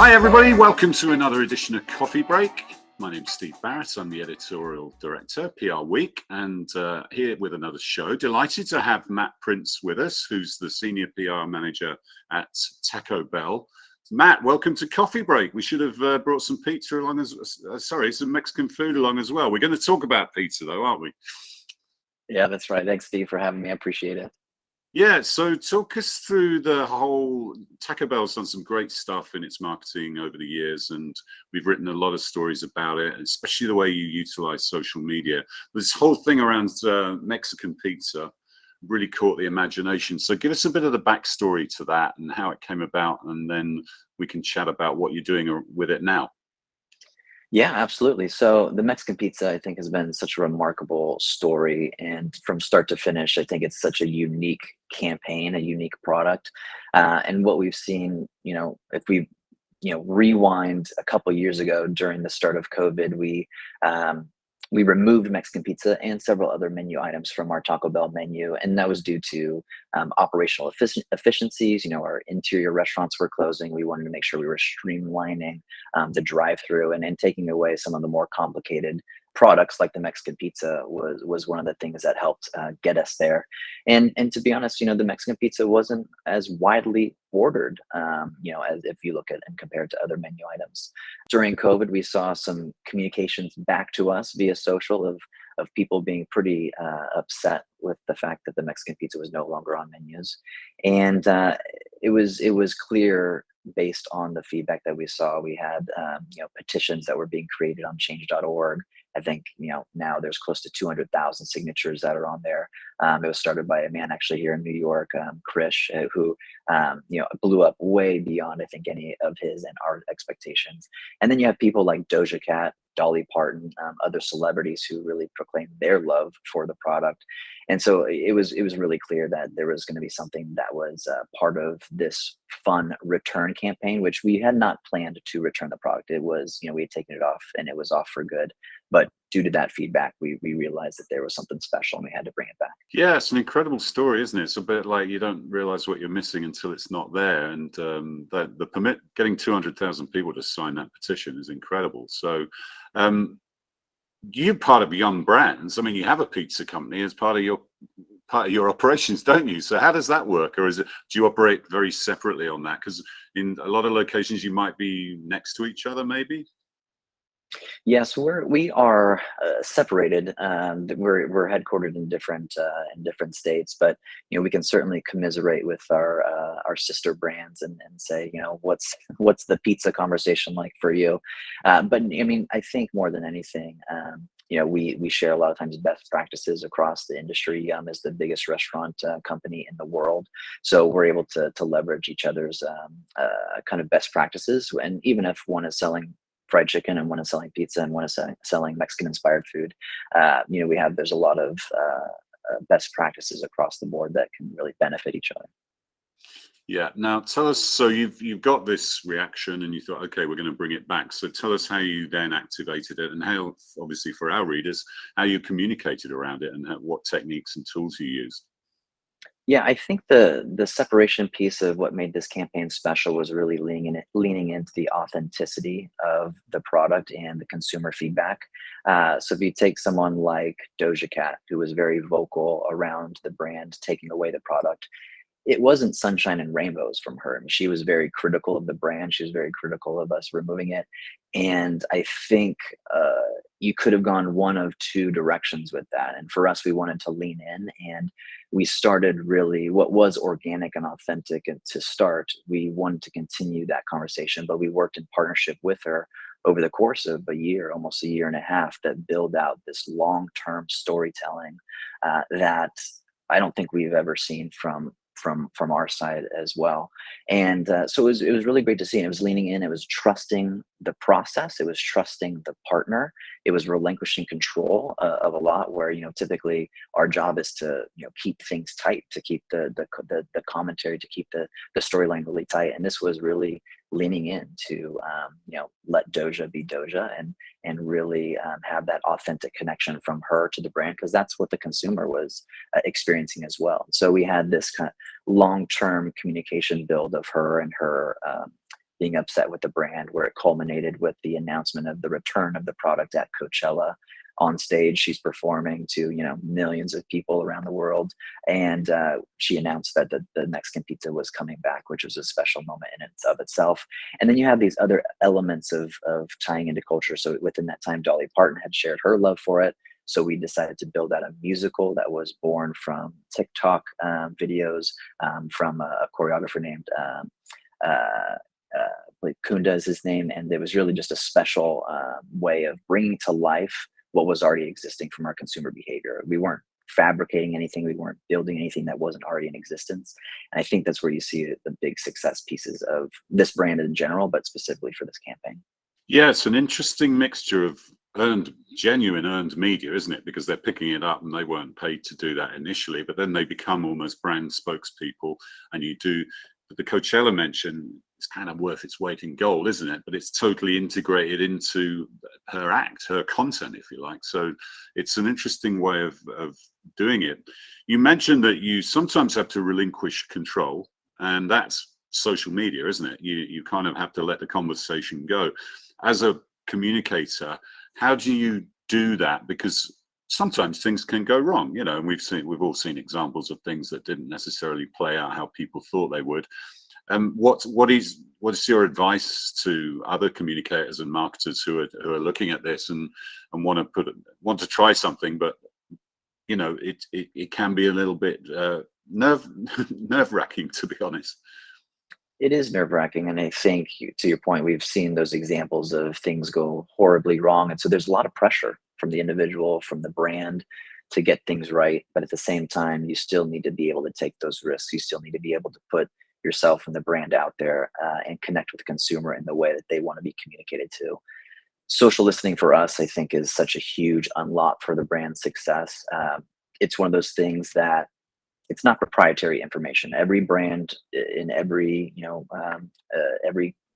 Hi everybody, welcome to another edition of Coffee Break. My name's Steve Barrett, I'm the Editorial Director, PR Week, and here with another show. Delighted to have Matt Prince with us, who's the Senior PR Manager at Taco Bell. Matt, welcome to Coffee Break. We should have brought some pizza along some Mexican food along as well. We're going to talk about pizza though, aren't we? Yeah, that's right. Thanks, Steve, for having me. I appreciate it. Yeah, so talk us through the whole. Taco Bell's done some great stuff in its marketing over the years, and we've written a lot of stories about it, especially the way you utilize social media. This whole thing around Mexican pizza really caught the imagination. So give us a bit of the backstory to that and how it came about, and then we can chat about what you're doing with it now. Yeah, absolutely. So the Mexican pizza, I think, has been such a remarkable story. And from start to finish, I think it's such a unique campaign, a unique product. And what we've seen, if we, rewind a couple years ago during the start of COVID, we removed Mexican pizza and several other menu items from our Taco Bell menu, and that was due to operational efficiencies. Our interior restaurants were closing. We wanted to make sure we were streamlining the drive-through and taking away some of the more complicated products, like the Mexican pizza was one of the things that helped get us there. And to be honest, the Mexican pizza wasn't as widely ordered, as if you look at and compare it to other menu items. During COVID, we saw some communications back to us via social of people being pretty upset with the fact that the Mexican pizza was no longer on menus, and it was clear based on the feedback that we saw. We had petitions that were being created on change.org. I think now there's close to 200,000 signatures that are on there. It was started by a man actually here in New York, Krish, who blew up way beyond, I think, any of his and our expectations. And then you have people like Doja Cat, Dolly Parton, other celebrities who really proclaimed their love for the product. And so it was really clear that there was going to be something that was part of this fun return campaign, which we had not planned to return the product. It was, we had taken it off and it was off for good. But due to that feedback, we realized that there was something special and we had to bring it back. Yeah, it's an incredible story, isn't it? It's a bit like you don't realize what you're missing until it's not there. And getting 200,000 people to sign that petition is incredible. So you're part of Yum Brands. I mean, you have a pizza company as part of your operations, don't you? So how does that work? Or do you operate very separately on that? Because in a lot of locations, you might be next to each other, maybe. Yes, we are separated. We're headquartered in different states, but we can certainly commiserate with our sister brands and say, what's the pizza conversation like for you? But I mean, I think more than anything, we share a lot of times best practices across the industry. Yum is the biggest restaurant company in the world, so we're able to leverage each other's kind of best practices. And even if one is selling fried chicken and one is selling pizza and one is selling Mexican inspired food, there's a lot of best practices across the board that can really benefit each other. Yeah. Now tell us, so you've got this reaction and you thought, okay, we're going to bring it back. So tell us how you then activated it and how, obviously for our readers, how you communicated around it and what techniques and tools you used. Yeah, I think the separation piece of what made this campaign special was really leaning into the authenticity of the product and the consumer feedback. So if you take someone like Doja Cat, who was very vocal around the brand taking away the product, it wasn't sunshine and rainbows from her. I mean, she was very critical of the brand. She was very critical of us removing it. And I think you could have gone one of two directions with that. And for us, we wanted to lean in, and we started really what was organic and authentic. And to start, we wanted to continue that conversation, but we worked in partnership with her over the course of a year, almost a year and a half, that build out this long-term storytelling that I don't think we've ever seen from our side as well. And so it was really great to see. And it was leaning in, it was trusting the process, it was trusting the partner, it was relinquishing control of a lot where, typically our job is to, keep things tight, to keep the commentary, to keep the storyline really tight. And this was really leaning in to, let Doja be Doja and really have that authentic connection from her to the brand, because that's what the consumer was experiencing as well. So we had this kind of long-term communication build of her and her being upset with the brand, where it culminated with the announcement of the return of the product at Coachella. On stage, she's performing to, millions of people around the world, and she announced that the Mexican pizza was coming back, which was a special moment in and of itself. And then you have these other elements of tying into culture. So within that time, Dolly Parton had shared her love for it. So we decided to build out a musical that was born from TikTok videos, from a choreographer named uh, like Kunda is his name, and it was really just a special way of bringing to life what was already existing from our consumer behavior. We weren't fabricating anything, we weren't building anything that wasn't already in existence. And I think that's where you see the big success pieces of this brand in general, but specifically for this campaign. Yeah, it's an interesting mixture of genuine earned media, isn't it? Because they're picking it up and they weren't paid to do that initially, but then they become almost brand spokespeople. And you do the Coachella mention, it's kind of worth its weight in gold, isn't it? But it's totally integrated into her act, her content, if you like. So it's an interesting way of doing it. You mentioned that you sometimes have to relinquish control, and that's social media, isn't it? You kind of have to let the conversation go. As a communicator, how do you do that? Because sometimes things can go wrong, and we've all seen examples of things that didn't necessarily play out how people thought they would. What is your advice to other communicators and marketers who are looking at this and want to try something, but it can be a little bit nerve-wracking, to be honest. It is nerve-wracking, and I think, to your point, we've seen those examples of things go horribly wrong, and so there's a lot of pressure from the individual, from the brand, to get things right. But at the same time, you still need to be able to take those risks. You still need to be able to put yourself and the brand out there, and connect with the consumer in the way that they want to be communicated to. Social listening for us, I think, is such a huge unlock for the brand success. It's one of those things that it's not proprietary information. Every brand in every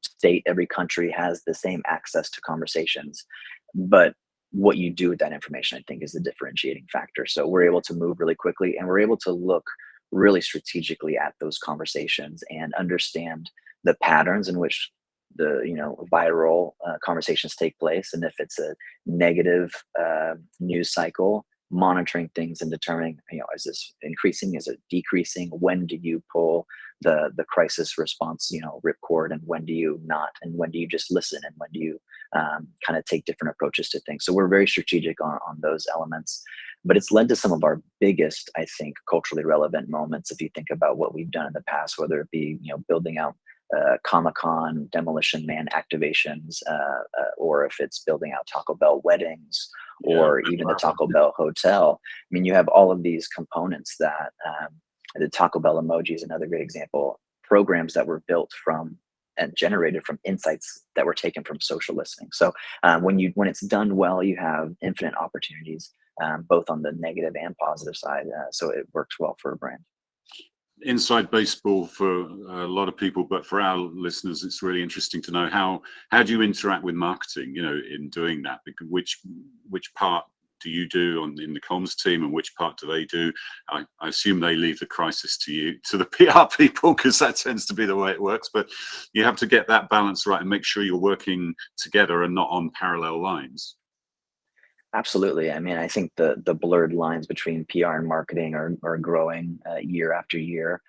state, every country has the same access to conversations. But what you do with that information, I think, is the differentiating factor. So we're able to move really quickly, and we're able to look really strategically at those conversations and understand the patterns in which the viral conversations take place. And if it's a negative news cycle, monitoring things and determining, is this increasing, is it decreasing, when do you pull the crisis response ripcord, and when do you not, and when do you just listen, and when do you kind of take different approaches to things. So we're very strategic on those elements, but it's led to some of our biggest, I think, culturally relevant moments. If you think about what we've done in the past, whether it be building out Comic-Con Demolition Man activations, or if it's building out Taco Bell weddings, or even the Taco Bell hotel. I mean, you have all of these components that the Taco Bell emoji is another great example. Programs that were built from and generated from insights that were taken from social listening. So when it's done well, you have infinite opportunities, both on the negative and positive side. So it works well for a brand. Inside baseball for a lot of people, but for our listeners, it's really interesting to know how do you interact with marketing, in doing that? Because which part do you do in the comms team, and which part do they do? I assume they leave the crisis to the PR people, because that tends to be the way it works. But you have to get that balance right and make sure you're working together and not on parallel lines. Absolutely. I mean, I think the blurred lines between PR and marketing are growing year after year.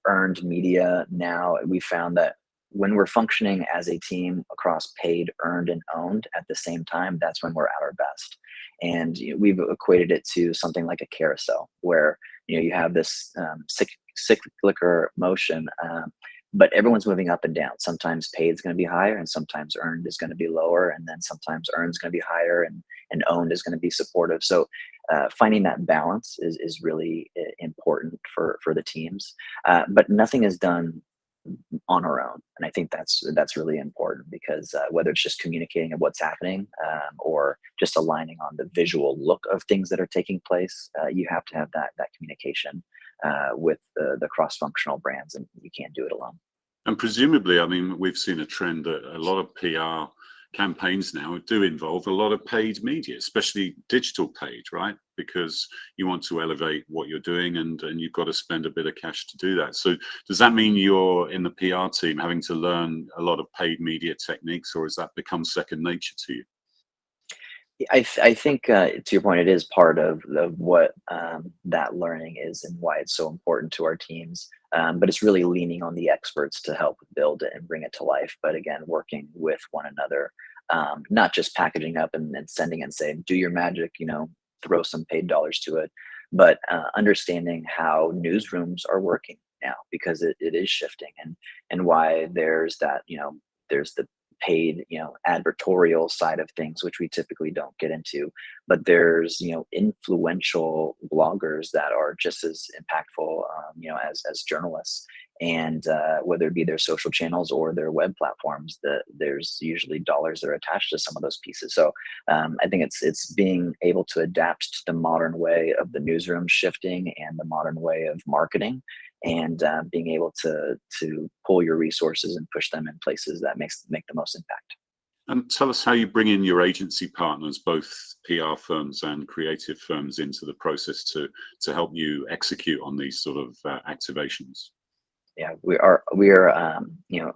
Earned media now, we found that when we're functioning as a team across paid, earned, and owned at the same time, that's when we're at our best. And we've equated it to something like a carousel, where you have this cyclical motion. But everyone's moving up and down. Sometimes paid is going to be higher, and sometimes earned is going to be lower, and then sometimes earned is going to be higher, and owned is going to be supportive. So finding that balance is really important for the teams. But nothing is done on our own, and I think that's really important, because whether it's just communicating of what's happening, or just aligning on the visual look of things that are taking place, you have to have that communication with the cross-functional brands, and you can't do it alone. And presumably, I mean, we've seen a trend that a lot of PR campaigns now do involve a lot of paid media, especially digital paid, right? Because you want to elevate what you're doing, and you've got to spend a bit of cash to do that. So does that mean you're in the PR team having to learn a lot of paid media techniques, or has that become second nature to you? I think to your point, it is part of what that learning is and why it's so important to our teams. But it's really leaning on the experts to help build it and bring it to life. But again, working with one another, not just packaging up and sending and saying, "Do your magic," throw some paid dollars to it, but understanding how newsrooms are working now, because it is shifting, and why there's that, there's the paid, advertorial side of things, which we typically don't get into. But there's, influential bloggers that are just as impactful, as journalists. And whether it be their social channels or their web platforms, there's usually dollars that are attached to some of those pieces. So I think it's being able to adapt to the modern way of the newsroom shifting and the modern way of marketing, and being able to pull your resources and push them in places that make the most impact. And tell us how you bring in your agency partners, both PR firms and creative firms, into the process to help you execute on these sort of activations. Yeah, we are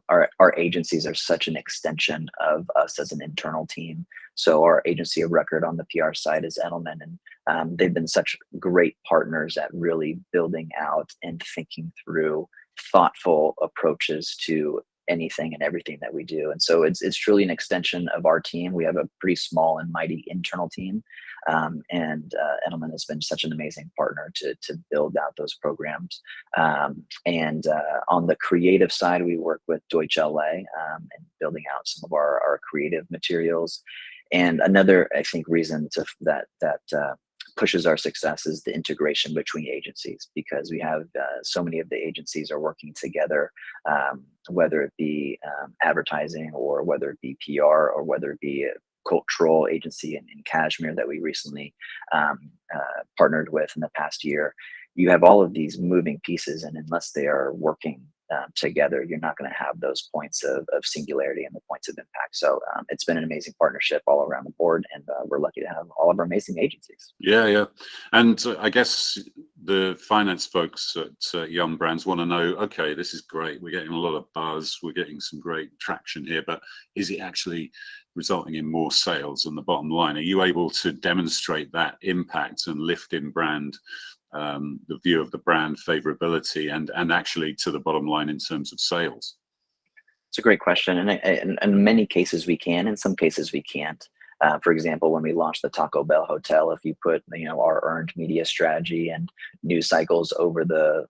our agencies are such an extension of us as an internal team. So our agency of record on the PR side is Edelman, and they've been such great partners at really building out and thinking through thoughtful approaches to anything and everything that we do. And so it's truly an extension of our team. We have a pretty small and mighty internal team, and Edelman has been such an amazing partner to build out those programs. And on the creative side, we work with Deutsche LA, and building out some of our creative materials. And another, I think, reason that pushes our success is the integration between agencies, because we have so many of the agencies are working together, whether it be advertising, or whether it be PR, or whether it be a cultural agency in Kashmir that we recently partnered with in the past year. You have all of these moving pieces, and unless they are working together, you're not going to have those points of singularity and the points of impact. So it's been an amazing partnership all around the board, and we're lucky to have all of our amazing agencies. Yeah, yeah. And I guess the finance folks at Yum Brands want to know, okay, this is great. We're getting a lot of buzz. We're getting some great traction here, but is it actually resulting in more sales on the bottom line? Are you able to demonstrate that impact and lift in brand, the view of the brand favorability, and actually to the bottom line in terms of sales? It's a great question, and in many cases we can, in some cases we can't. For example, when we launched the Taco Bell hotel, if you put our earned media strategy and news cycles over the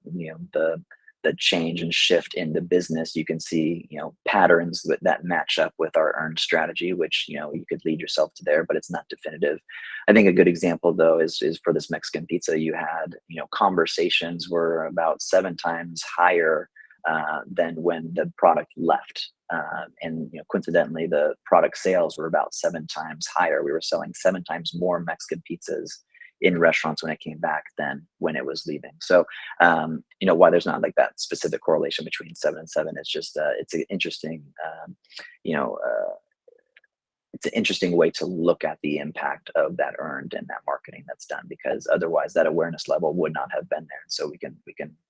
change and shift in the business, you can see patterns that match up with our earned strategy, which you could lead yourself to there, but it's not definitive. I think a good example though is for this Mexican pizza. You had conversations were about 7 times higher than when the product left. And coincidentally, the product sales were about 7 times higher. We were selling 7 times more Mexican pizzas in restaurants when it came back than when it was leaving. So, why there's not like that specific correlation between 7 and 7, it's just it's an interesting, you know, uh, it's an interesting way to look at the impact of that earned and that marketing that's done, because otherwise that awareness level would not have been there. And so we can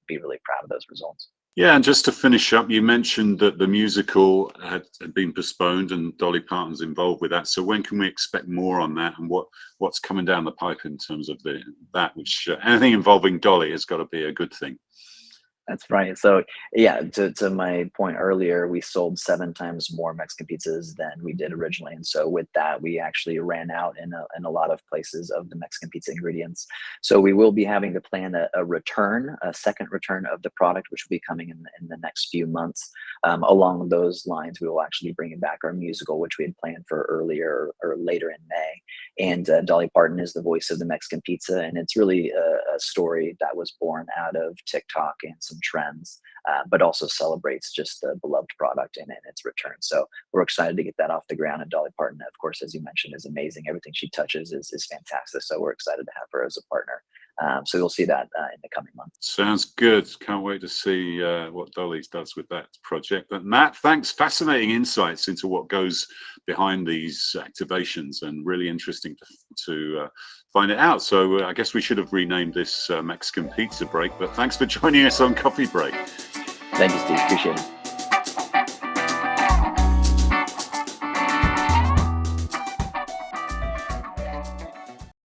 be really proud of those results. Yeah, and just to finish up, you mentioned that the musical had been postponed and Dolly Parton's involved with that. So when can we expect more on that, and what's coming down the pipe in terms of that? Which anything involving Dolly has got to be a good thing. That's right. So yeah, to my point earlier, we sold 7 times more Mexican pizzas than we did originally, and so with that, we actually ran out in a lot of places of the Mexican pizza ingredients. So we will be having to plan a second return of the product, which will be coming in the next few months. Along those lines, we will actually bring back our musical, which we had planned for earlier or later in May. And Dolly Parton is the voice of the Mexican pizza, and it's really a story that was born out of TikTok and some trends, but also celebrates just the beloved product and its return. So we're excited to get that off the ground. And Dolly Parton, of course, as you mentioned, is amazing. Everything she touches is fantastic. So we're excited to have her as a partner So you'll see that in the coming months. Sounds good. Can't wait to see what Dolly's does with that project. But Matt, thanks. Fascinating insights into what goes behind these activations, and really interesting to find it out. So I guess we should have renamed this Mexican Pizza Break, but thanks for joining us on Coffee Break. Thank you, Steve. Appreciate it.